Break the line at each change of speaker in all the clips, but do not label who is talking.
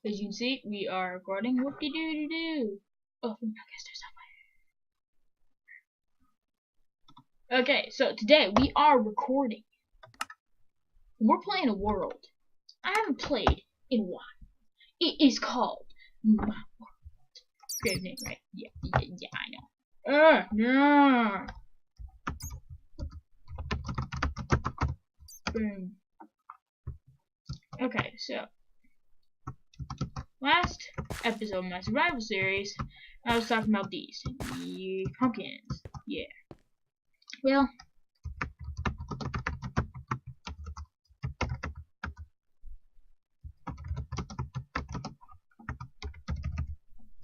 As you can see, we are recording whoop-de-doo-doo-doo. Oh, I guess there's somewhere. Okay, so today we are recording. We're playing a world I haven't played in a while. It is called My World. Great name, right? Yeah, I know. No. Boom. Okay, so last episode of my survival series, I was talking about these. The pumpkins. Yeah. Well,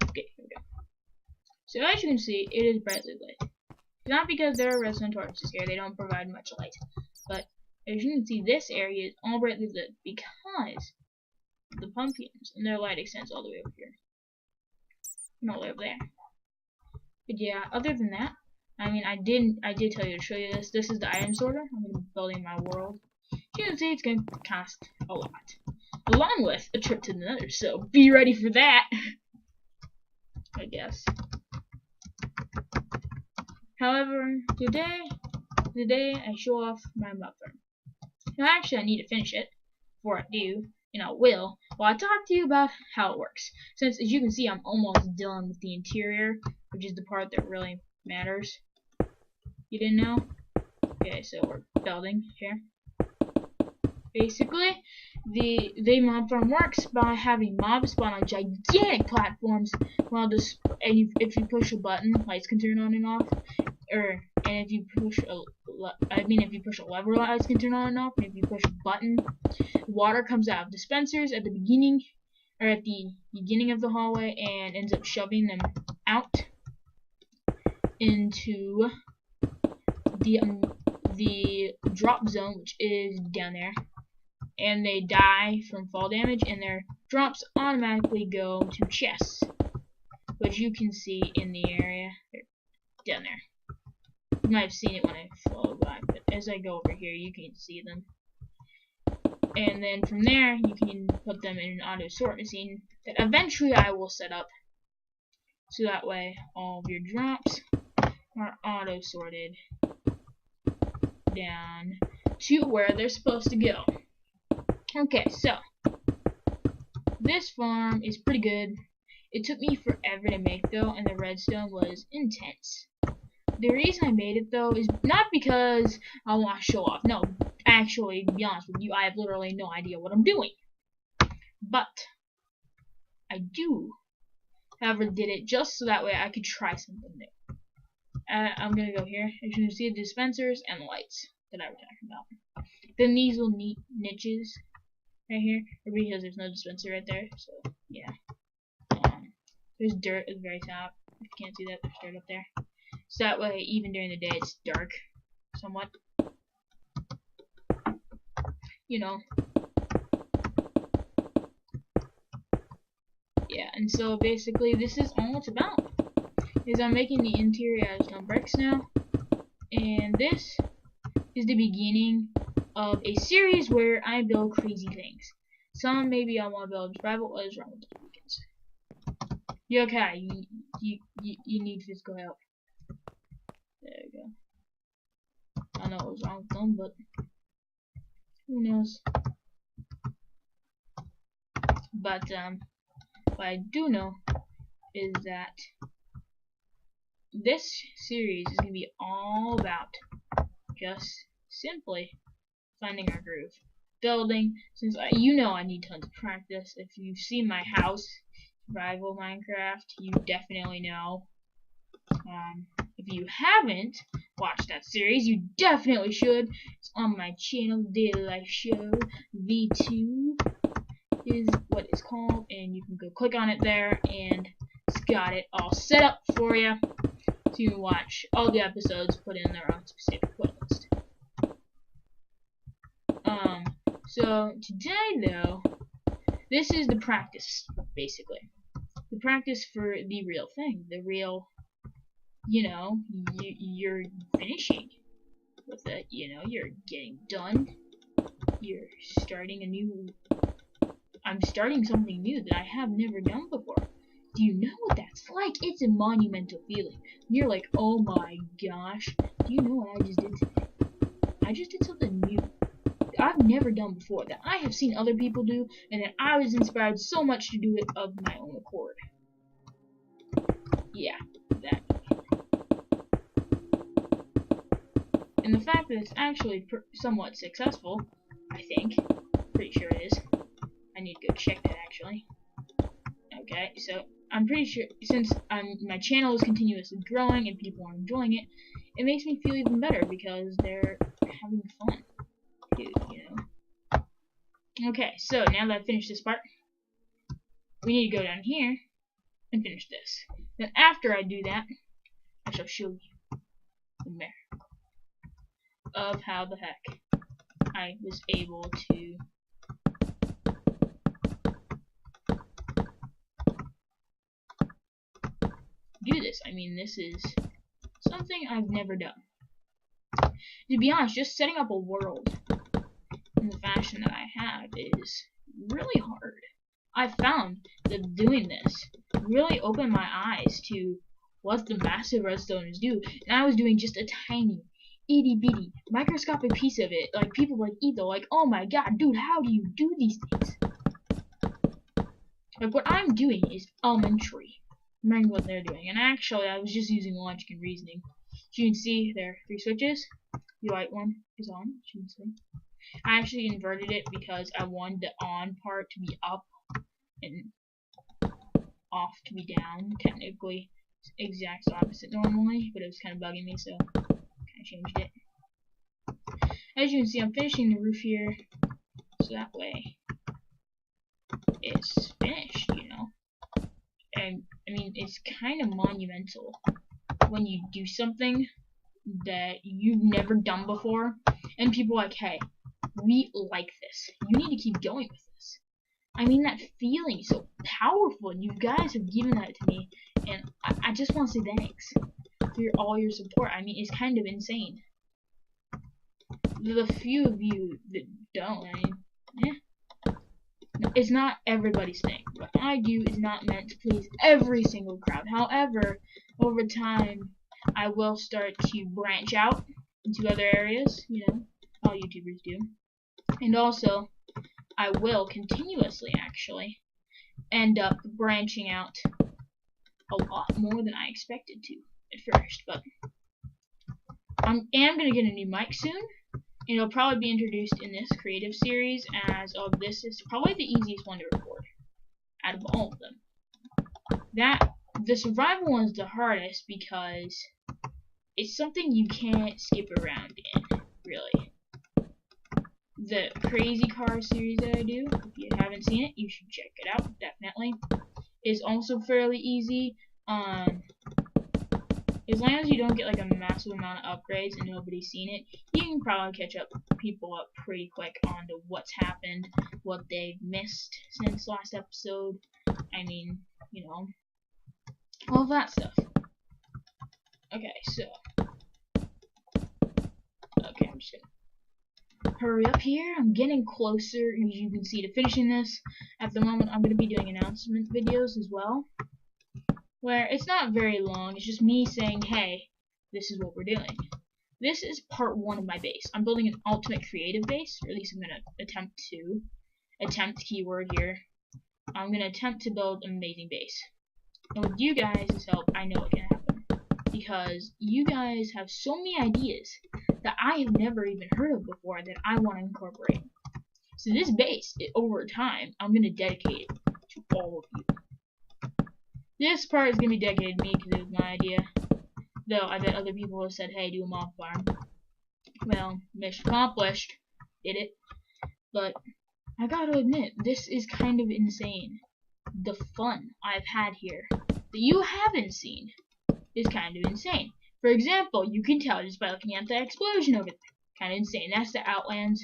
okay, here we go. So as you can see, it is brightly lit. Not because there are redstone torches here, they don't provide much light. But as you can see, this area is all brightly lit because of the pumpkins, and their light extends all the way over here. And all the way over there. But yeah, other than that, I mean, I did tell you to show you this. This is the item sorter. I'm going to be building my world. As you can see, it's going to cost a lot. Along with a trip to the nether, so be ready for that. I guess. However, today I show off my muffin. Now actually I need to finish it. Before I do, and I will, well, I talk to you about how it works. Since as you can see I'm almost done with the interior, which is the part that really matters. You didn't know? Okay, so we're building here. Basically, the mob farm works by having mobs spawn on gigantic platforms while this, and if you push a button, lights can turn on and off. And if you push if you push a lever, lights can turn on and off. And if you push a button, water comes out of dispensers at the beginning, or at the beginning of the hallway, and ends up shoving them out into the drop zone, which is down there. And they die from fall damage, and their drops automatically go to chests, which you can see in the area. They're down there. You might have seen it when I followed by, but as I go over here, you can see them. And then from there, you can put them in an auto sort machine that eventually I will set up, so that way all of your drops are auto sorted down to where they're supposed to go. Okay, so this farm is pretty good. It took me forever to make though, and the redstone was intense. The reason I made it though is not because I want to show off. No, actually, to be honest with you, I have literally no idea what I'm doing. But I do, however, did it just so that way I could try something new. I'm gonna go here. As you can see, the dispensers and the lights that I was talking about. Then these little neat niches right here, because there's no dispenser right there. So yeah. There's dirt at the very top. If you can't see that, there's dirt up there. So that way, even during the day, it's dark, somewhat. You know. Yeah, and so basically, this is all it's about. Is I'm making the interior out of stone bricks now, and this is the beginning of a series where I build crazy things. Some maybe I want to build survival, others wrong with the weekends. You okay? You need physical help. There we go. I know what was wrong with them, but who knows? But what I do know is that this series is gonna be all about just simply finding our groove, building. Since you know I need tons of practice. If you've seen my house, Survival Minecraft, you definitely know. If you haven't watched that series, you definitely should. It's on my channel, Daily Life Show V2 is what it's called, and you can go click on it there, and it's got it all set up for you to watch all the episodes put in their own specific playlist. So today though, this is the practice, basically. The practice for the real thing, the real, you know, you're finishing with it, you know, you're getting done, you're starting a new I'm starting something new that I have never done before. Do you know what that's like? It's a monumental feeling. You're like, oh my gosh, do you know what I just did today? I just did something new I've never done before, that I have seen other people do, and that I was inspired so much to do it of my own accord. Yeah, that. And the fact that it's actually somewhat successful, I think. Pretty sure it is. I need to go check that actually. Okay, so I'm pretty sure, since my channel is continuously growing and people are enjoying it, it makes me feel even better because they're having fun too, you know. Okay, so now that I've finished this part, we need to go down here and finish this. Then after I do that, I shall show you the miracle of how the heck I was able to do this. I mean, this is something I've never done. To be honest, just setting up a world in the fashion that I have is really hard. I found that doing this really opened my eyes to what the massive redstones do, and I was doing just a tiny, itty bitty, microscopic piece of it. Like people like Etho, like, oh my god, dude, how do you do these things? Like what I'm doing is elementary. Remember what they're doing, and actually, I was just using logic and reasoning. So you can see there are 3 switches. The white one is on. You can see. I actually inverted it because I wanted the on part to be up and off to be down. Technically, it's exact opposite normally, but it was kind of bugging me, so I kind of changed it. As you can see, I'm finishing the roof here, so that way it's finished, you know. And I mean, it's kind of monumental when you do something that you've never done before, and people are like, hey, we like this. You need to keep going with this. I mean, that feeling is so powerful, and you guys have given that to me, and I just want to say thanks for all your support. I mean, it's kind of insane. The few of you that don't, I mean, it's not everybody's thing. What I do is not meant to please every single crowd. However, over time, I will start to branch out into other areas, you know, all YouTubers do. And also, I will continuously, actually, end up branching out a lot more than I expected to at first. But I am going to get a new mic soon. And it'll probably be introduced in this creative series, as of this is probably the easiest one to record out of all of them. The survival one is the hardest because it's something you can't skip around in, really. The Crazy Car series that I do, if you haven't seen it, you should check it out, definitely. Is also fairly easy. As long as you don't get like a massive amount of upgrades and nobody's seen it, you can probably catch people up pretty quick onto what's happened, what they've missed since last episode. I mean, you know, all that stuff. Okay, so. Okay, I'm just gonna hurry up here. I'm getting closer, as you can see, to finishing this. At the moment, I'm going to be doing announcement videos as well, where it's not very long. It's just me saying, hey, this is what we're doing. This is part 1 of my base. I'm building an ultimate creative base, or at least I'm going to attempt keyword here. I'm going to attempt to build an amazing base. And with you guys' help, I know it can happen. Because you guys have so many ideas that I have never even heard of before that I want to incorporate. So this base, over time, I'm going to dedicate it to all of you. This part is going to be dedicated to me because it was my idea. Though I bet other people have said, hey, do a mob farm. Well, mission accomplished. Did it. But I gotta admit, this is kind of insane. The fun I've had here that you haven't seen is kind of insane. For example, you can tell just by looking at the explosion over there. Kind of insane. That's the Outlands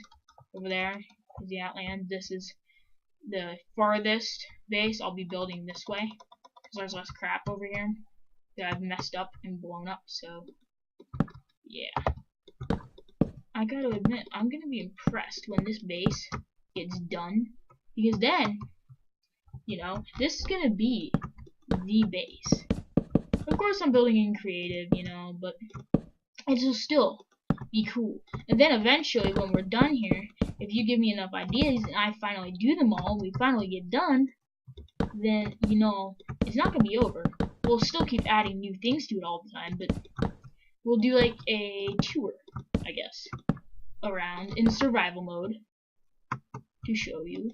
over there. The Outland. This is the farthest base I'll be building this way. Because there's less crap over here that I've messed up and blown up, so yeah. I gotta admit, I'm gonna be impressed when this base gets done, because then You know, this is gonna be the base. Of course, I'm building in creative, you know, but it'll still be cool. And then eventually, when we're done here, if you give me enough ideas and I finally do them all, we finally get done, then, you know, it's not gonna be over. We'll still keep adding new things to it all the time, but we'll do like a tour, I guess, around in survival mode to show you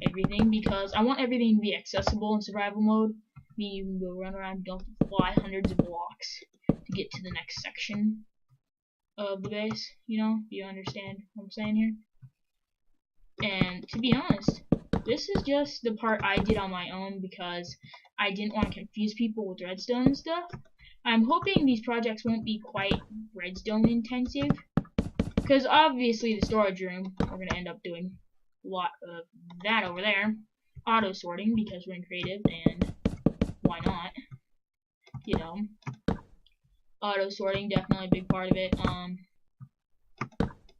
everything, because I want everything to be accessible in survival mode. Meaning you can go run around, you don't have to fly hundreds of blocks to get to the next section of the base, you know, you understand what I'm saying here? And to be honest, this is just the part I did on my own because I didn't want to confuse people with redstone and stuff. I'm hoping these projects won't be quite redstone intensive, because obviously the storage room, we're going to end up doing a lot of that over there. Auto sorting, because we're in creative, and why not? You know, auto sorting, definitely a big part of it.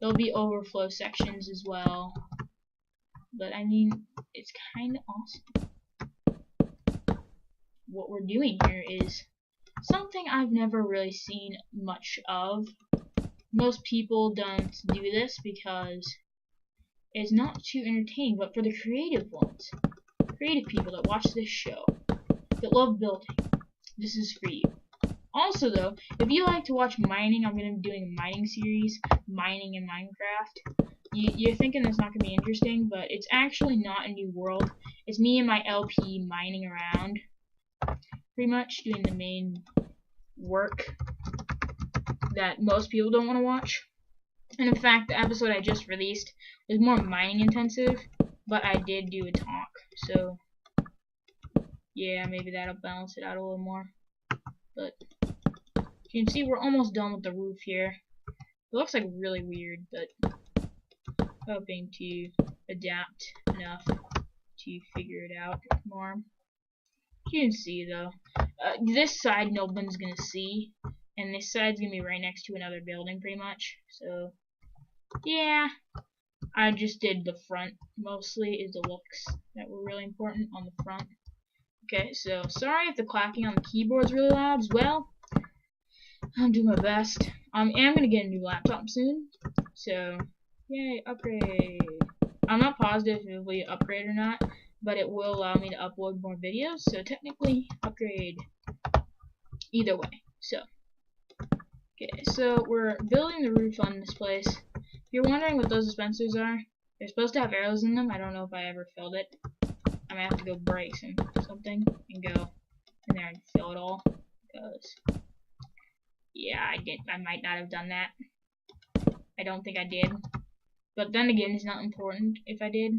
There'll be overflow sections as well, but I mean, it's kind of awesome. What we're doing here is something I've never really seen much of. Most people don't do this because it's not too entertaining, but for the creative ones, creative people that watch this show, that love building, this is for you. Also though, if you like to watch mining, I'm going to be doing a mining series, mining in Minecraft. You're thinking it's not going to be interesting, but it's actually not a new world. It's me and my LP mining around, pretty much doing the main work that most people don't want to watch. And in fact, the episode I just released was more mining intensive, but I did do a talk, so yeah, maybe that'll balance it out a little more. But you can see we're almost done with the roof here. It looks like really weird, but hoping to adapt enough to figure it out more. You can see though, this side no one's gonna see, and this side's gonna be right next to another building pretty much. So yeah, I just did the front mostly, is the looks that were really important on the front. Okay, so sorry if the clacking on the keyboard's really loud as well. I'm doing my best. I am gonna get a new laptop soon, so yay, upgrade. I'm not positive if it will upgrade or not, but it will allow me to upload more videos, so technically upgrade either way. So okay, so we're building the roof on this place. If you're wondering what those dispensers are, they're supposed to have arrows in them. I don't know if I ever filled it. I might have to go break something and go in there and fill it all, because yeah, I might not have done that. I don't think I did. But then again, it's not important if I did,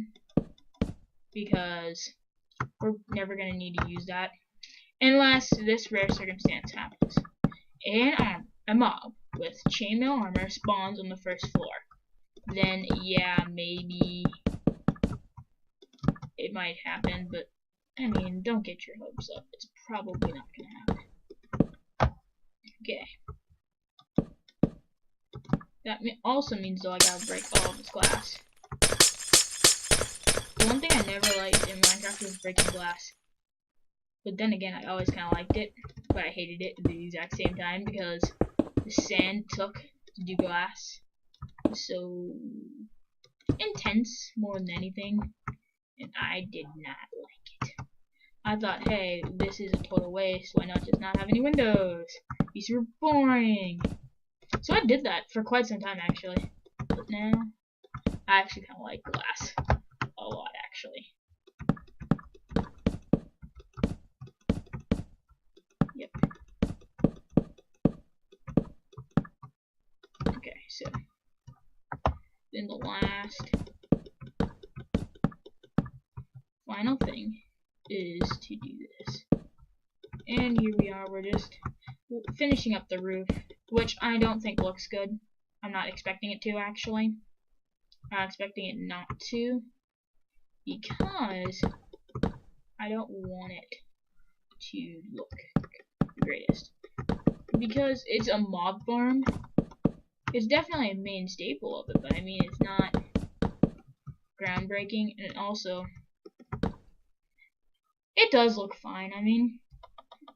because we're never going to need to use that unless this rare circumstance happens. And a mob with chainmail armor spawns on the first floor. Then yeah, maybe it might happen, but I mean, don't get your hopes up. It's probably not going to happen. Okay. That also means though I gotta break all of this glass. The one thing I never liked in Minecraft was breaking glass. But then again, I always kind of liked it, but I hated it at the exact same time because the sand took to do glass was so intense more than anything, and I did not like it. I thought, hey, this is a total waste. Why not just not have any windows? Be super boring. So I did that for quite some time actually, but now I actually kind of like glass a lot actually. Yep. Okay, so then the last final thing is to do this. And here we are, we're just finishing up the roof, which I don't think looks good. I'm not expecting it to actually. I'm expecting it not to, because I don't want it to look the greatest. Because it's a mob farm. It's definitely a main staple of it, but I mean it's not groundbreaking, and also it does look fine. I mean,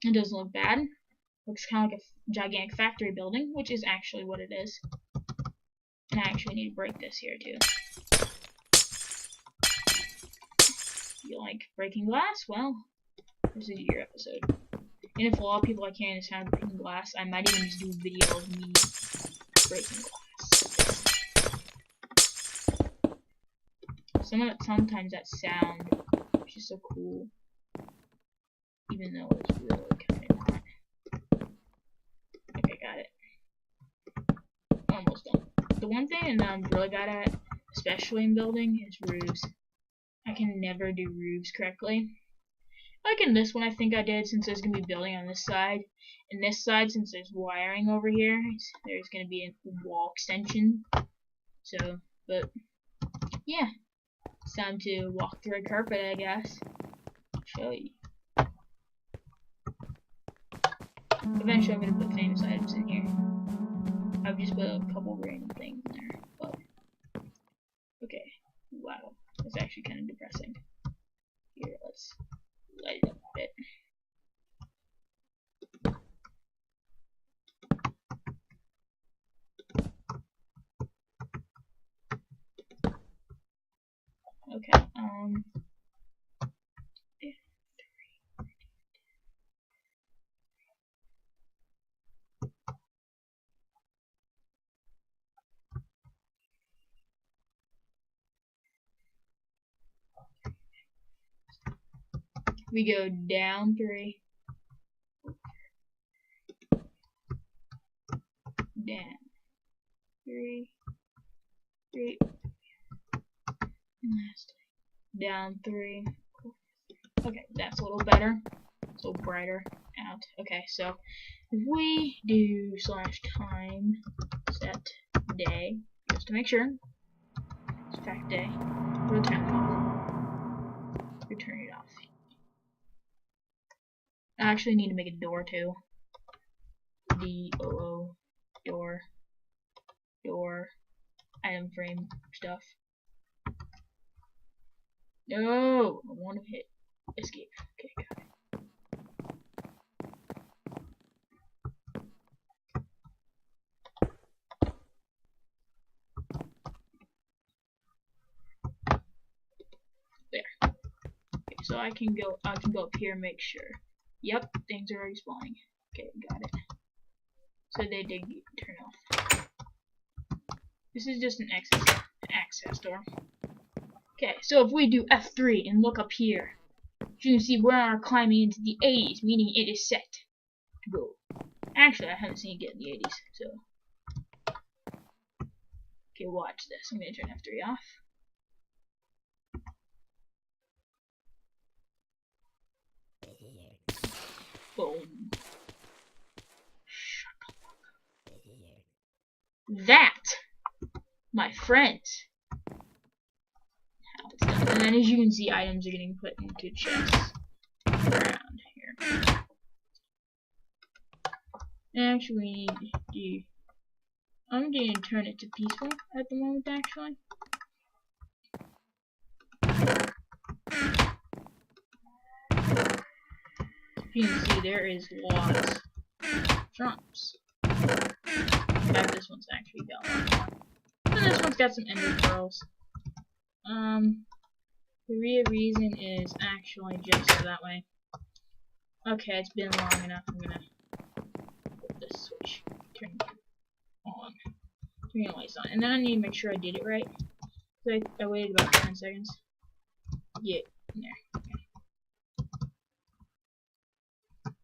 it doesn't look bad. Looks kind of like a gigantic factory building, which is actually what it is. And I actually need to break this here too. You like breaking glass? Well, this is your episode. And if a lot of people I can't understand breaking glass, I might even just do a video of me breaking glass. Sometimes that sound is just so cool, even though it's really kind of not. Okay, got it. Almost done. The one thing that I'm really bad at, especially in building, is roofs. I can never do roofs correctly. Like in this one, I think I did, since there's going to be building on this side. And this side, since there's wiring over here, there's going to be a wall extension. So, but, yeah. It's time to walk the red carpet, I guess. Show you. Eventually, I'm going to put famous items in here. I've just put a couple random things in there. But, okay. Wow. That's actually kind of depressing. Here, let's light it up a bit. Okay, we go down 3. Down 3. 3. Last. Down 3. Okay, that's a little better. It's a little brighter out. Okay, so if we do /time set day, just to make sure, it's fact day, we'll turn it off. We turn it off. I actually need to make a door too. DOO, door, item frame stuff. No, I want to hit escape. Okay, got it. There. Okay, so I can go up here and make sure. Yep, things are already spawning. Okay, got it. So they did turn off. This is just an access door. Okay, so if we do F3 and look up here, you can see we are climbing into the 80s, meaning it is set to go. Actually, I haven't seen it get in the 80s, so. Okay, watch this. I'm gonna turn F3 off. Boom. That, my friends, how it's done. And then as you can see, items are getting put into chests around here. Actually, I'm going to turn it to peaceful at the moment, actually. You can see there is lots of drops. In fact, this one's actually got one. And this one's got some ender pearls. The real reason is actually just so that way. Okay, it's been long enough. I'm gonna put this switch, turn it on, turn the lights on, and then I need to make sure I did it right. So I waited about 10 seconds. Yeah, there.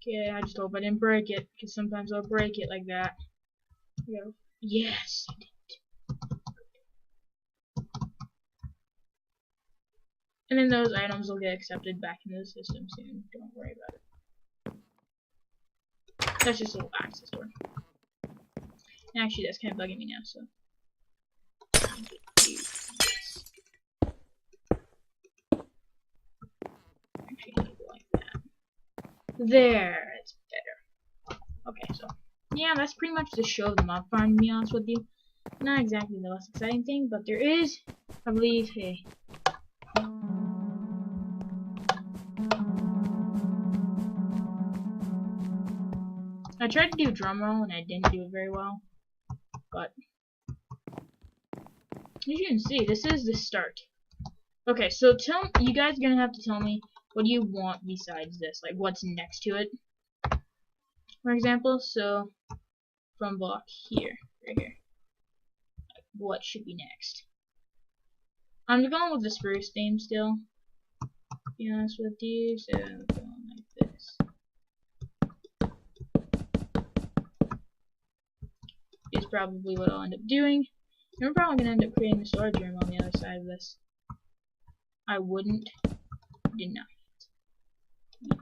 Okay, I just hope I didn't break it, because sometimes I'll break it like that. Yes, I did. And then those items will get accepted back into the system soon. Don't worry about it. That's just a little access door. And actually, that's kind of bugging me now, so. Actually, I need to go like that. There, it's better. Okay, so. Yeah, that's pretty much the show of the mob farm, to be honest with you. Not exactly the most exciting thing, but there is, I believe, I tried to do a drum roll and I didn't do it very well. But as you can see, this is the start. Okay, so you guys are gonna have to tell me what do you want besides this, like what's next to it. For example, so from block here, right here, what should be next? I'm going with the spruce theme still. To be honest with you, so I'm going like this. Is probably what I'll end up doing. And we're probably gonna end up creating a storage room on the other side of this. I wouldn't deny it.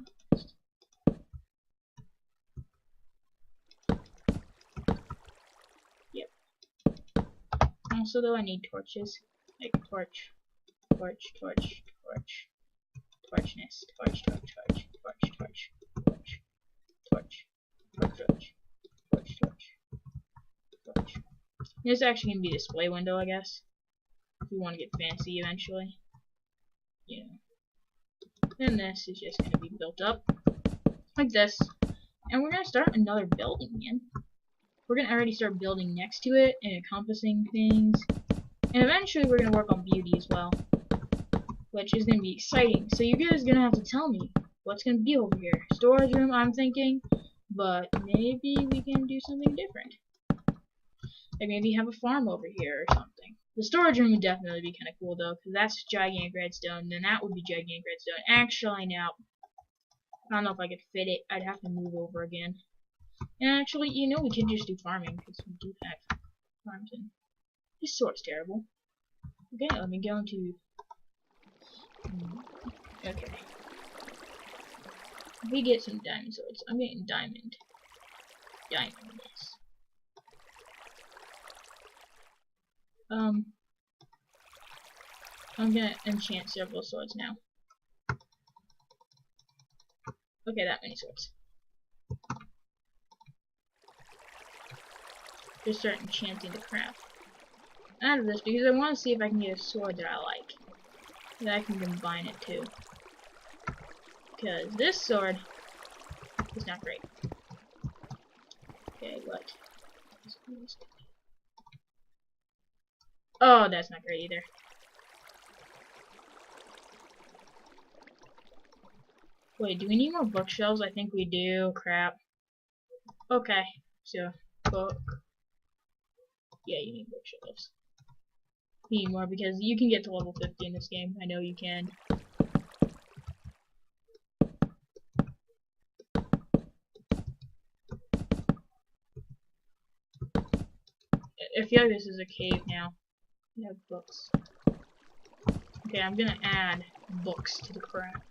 Yep. Also, though, I need torches. Like torch, torch, torch, torch, torchness, torch, torch, torch, torch, torch, torch, torch, torch, torch, torch, torch, torch. This is actually gonna be a display window, I guess. If you want to get fancy eventually. You know. Then this is just gonna be built up like this. And we're gonna start another building, man. We're gonna already start building next to it and encompassing things. And eventually we're gonna work on beauty as well. Which is gonna be exciting. So you guys are gonna have to tell me what's gonna be over here. Storage room, I'm thinking, but maybe we can do something different. Like maybe have a farm over here or something. The storage room would definitely be kind of cool though, because that's gigantic redstone. Then that would be gigantic redstone. Actually, now I don't know if I could fit it. I'd have to move over again. And actually, you know, we could just do farming because we do have farms, and this sort's terrible. Okay, let me go into. Okay. We get some diamond swords. I'm getting diamond. Diamondness. I'm gonna enchant several swords now. Okay, that many swords. Just start enchanting the crap out of this because I want to see if I can get a sword that I like. That I can combine it too. Because this sword is not great. Okay, what? Oh, that's not great either. Wait, do we need more bookshelves? I think we do. Crap. Okay, so book. Yeah, you need bookshelves. You need more because you can get to level 50 in this game. I know you can. I feel like this is a cave now. We have books. Okay, I'm gonna add books to the craft.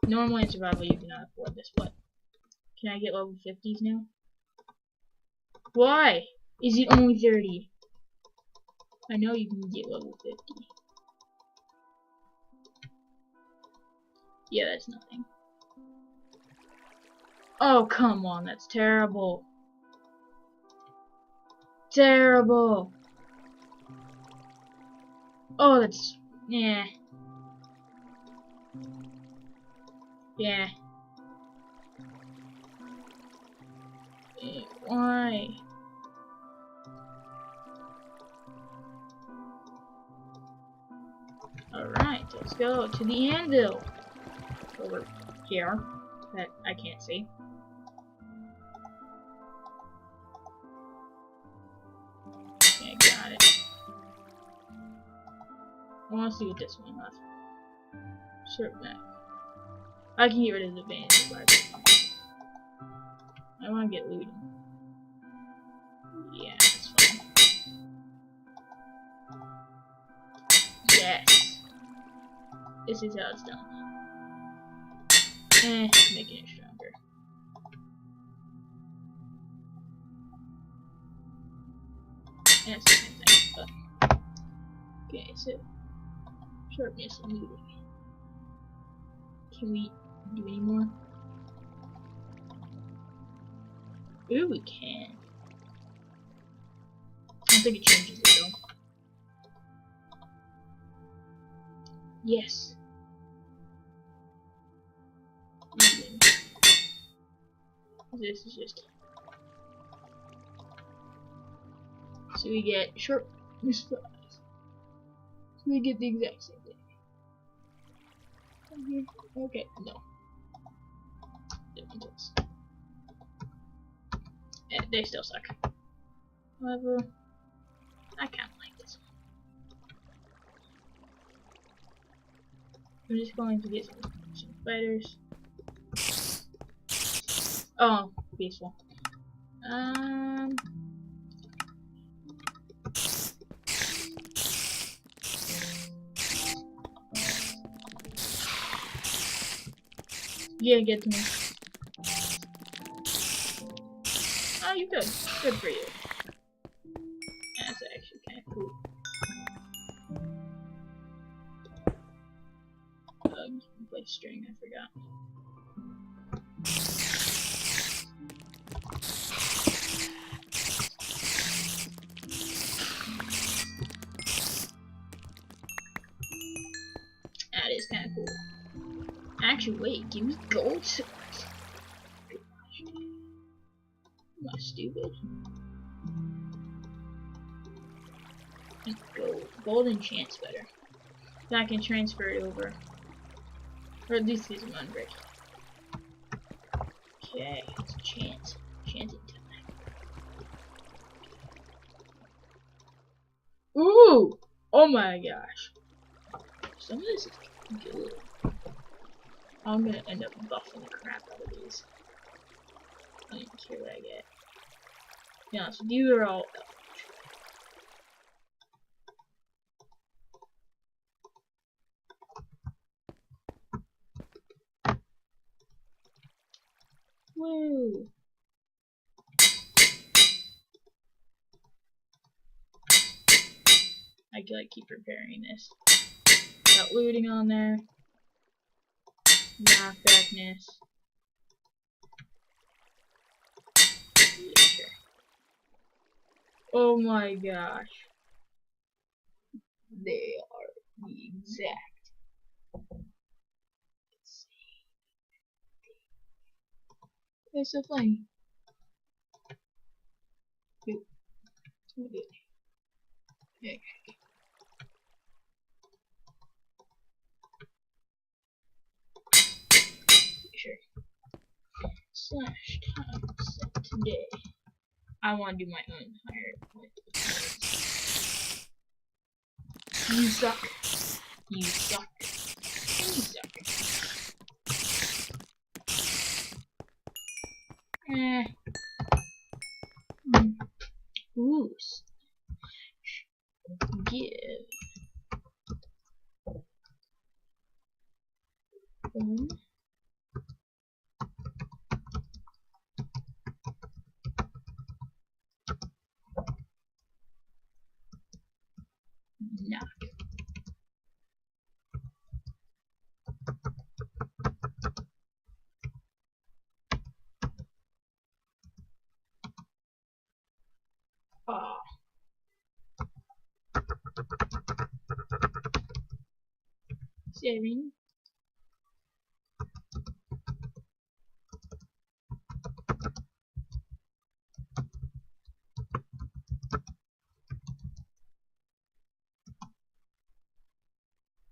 Normally in survival you cannot afford this, but can I get level 50s now? Why is it only 30? I know you can get level 50. Yeah, that's nothing. Oh, come on, that's terrible. Terrible. Oh, that's... yeah. Yeah. Why? Alright, let's go to the anvil. Over here. That I can't see. Okay, got it. I want to see what this one has. Shirt back. I can get rid of the advantage. I want to get looting. Yeah, that's fine. Yes. This is how it's done. Making it stronger. And it's the same thing, but... okay, so... sharpness and looting. Can we do any more? Ooh, we can. I don't think it changes it though. Yes. This is just so we get short misflies. So we get the exact same thing. Okay, no. Different ones. Yeah, they still suck. However, I kinda like this one. I'm just going to get some spiders. Oh, peaceful. Yeah, get to me. Oh, you good. Good for you. That's actually kind of cool. You can play string, I forgot. That is kind of cool. Actually, wait, give me gold. Am I stupid? Gold. Gold enchants better. So I can transfer it over. Or at least use one brick. Okay, it's chant. Chanting time. Ooh! Oh my gosh. Some of this is good. I'm gonna end up buffing the crap out of these. I don't even care what I get. To be honest with you, they're all woo! I could like keep repairing this. Got looting on there. Knockbackness. Yeah, sure. Oh my gosh. They are the exact. It's so funny. Ooh. Okay. Sure. Slash time set today. I want to do my own higher point. You suck. You suck. And you suck. Ooh. Give. One. Knock. Ah. Saving.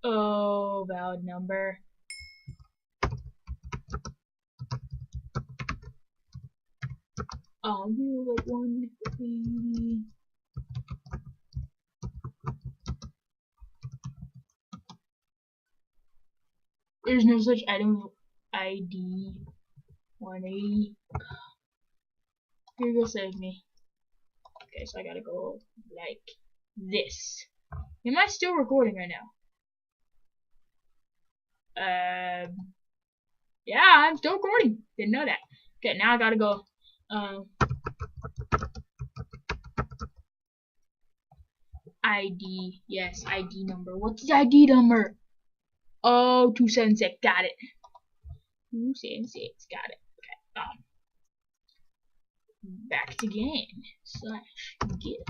Oh, valid number. I'll do like 180. There's no such item ID 180. Here, go save me. Okay, so I gotta go like this. Am I still recording right now? Yeah, I'm still recording. Didn't know that. Okay, now I gotta go. ID. Yes, ID number. What's the ID number? Oh, 276. Got it. 276. Got it. Okay. Back to game. Slash get.